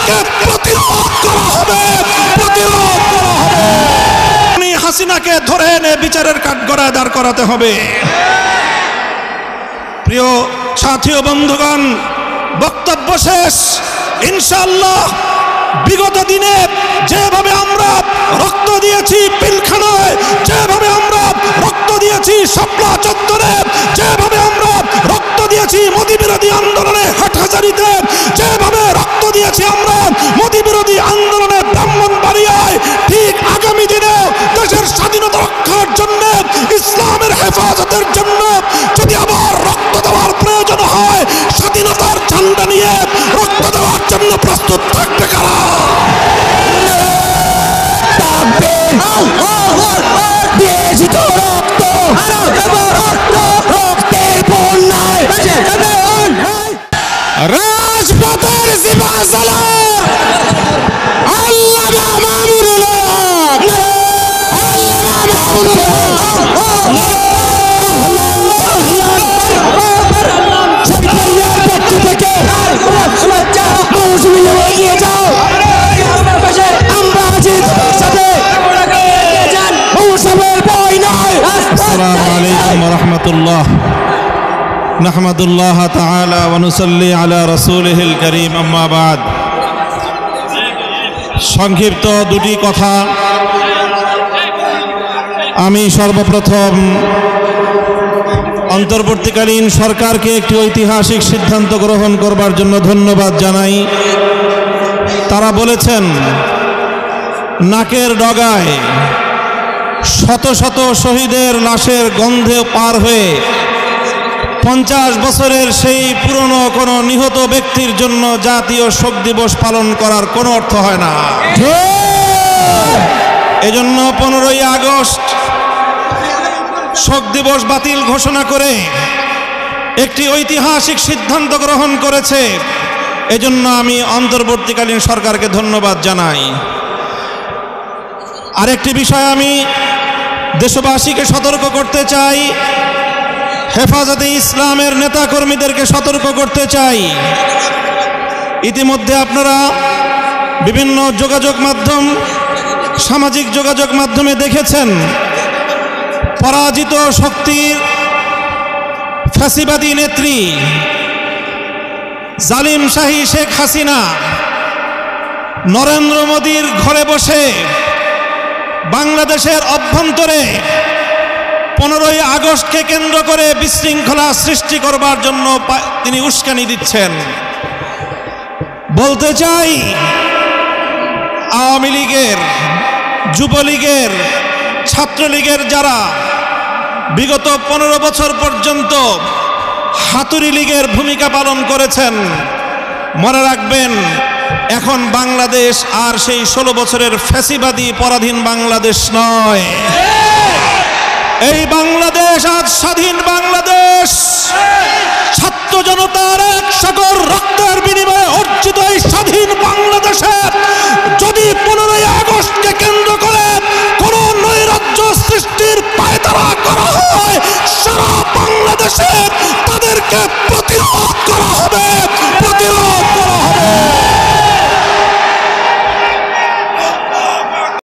তাদেরকে প্রতিরোধ করা হবে। হাসিনাকে ধরে এনে বিচারের কাঠগড়ায় দাঁড় করাতে হবে। প্রিয় সাথী ও বন্ধুগণ, বক্তব্য শেষ। ইনশাআল্লাহ বিগত দিনে যেভাবে আমরা রক্ত দিয়েছি পিলখানায়, যেভাবে আমরা রক্ত দিয়েছি শাপলা চত্বরে, যেভাবে আমরা রক্ত দিয়েছি মোদি বিরোধী আন্দোলনে হাটহাজারীতে, যেভাবে রক্ত দিয়েছি আমরা মোদি বিরোধী আন্দোলনে ব্রাহ্মণবাড়িয়ায়, ঠিক আগামী দিনে দেশের স্বাধীনতা রক্ষার জন্য, ইসলামের হেফাজতের জন্য যদি আবার রক্ত দেওয়ার প্রয়োজন হয়, স্বাধীনতার ঝান্ডা নিয়ে রক্ত দেওয়ার জন্য প্রস্তুত থাকবে কারা? রাজপথের জিবাজালা আল্লামা মামুনুল হক, আসসালামু আলাইকুম ওয়া রাহমাতুল্লাহ। নাহমাদুল্লাহ তাআলা ওয়া নুসাল্লি আলা রাসূলিহিল কারীম, আম্মা বাদ। সংক্ষিপ্ত দুটি কথা। আমি সর্বপ্রথম অন্তর্বর্তীকালীন সরকারকে একটি ঐতিহাসিক সিদ্ধান্ত গ্রহণ করবার জন্য ধন্যবাদ জানাই। তারা বলেছেন নাকের ডগায় শত শত শহীদের লাশের গন্ধে পার হয়ে 50 বছরের সেই পুরনো কোনো নিহত ব্যক্তির জন্য জাতীয় শোক দিবস পালন করার কোনো অর্থ হয় না। এজন্য 15ই আগস্ট শোক দিবস বাতিল ঘোষণা করে একটি ঐতিহাসিক সিদ্ধান্ত গ্রহণ করেছে। এজন্য আমি অন্তর্বর্তীকালীন সরকারকে ধন্যবাদ জানাই। আরেকটি বিষয় আমি দেশবাসীকে সতর্ক করতে চাই, হেফাজতে ইসলামের নেতা কর্মীদেরকে সতর্ক করতে চাই। ইতিমধ্যে আপনারা বিভিন্ন যোগাযোগ মাধ্যম, সামাজিক যোগাযোগ মাধ্যমে দেখেছেন পরাজিত শক্তির ফ্যাসিবাদী নেত্রী জালিম শাহী শেখ হাসিনা নরেন্দ্র মোদীর ঘরে বসে বাংলাদেশের অভ্যন্তরে 15ই আগস্টকে কেন্দ্র করে বিশৃঙ্খলা সৃষ্টি করবার জন্য তিনি উস্কানি দিচ্ছেন। বলতে চাই, আওয়ামী লীগের, যুবলীগের, ছাত্রলীগের যারা বিগত 15 বছর পর্যন্ত হাতুড়ি লীগের ভূমিকা পালন করেছেন, মনে রাখবেন এখন বাংলাদেশ আর সেই 16 বছরের ফ্যাসিবাদী পরাধীন বাংলাদেশ নয়। এই বাংলাদেশ আজ স্বাধীন বাংলাদেশ। ছাত্র জনতার এক সাগর রক্তের বিনিময়ে অর্জিত এই স্বাধীন বাংলাদেশে যদি 15ই আগস্টকে কেন্দ্র করে কোন নৈরাজ্য সৃষ্টির পায়তারা করা হয়, সারা বাংলাদেশে তাদেরকে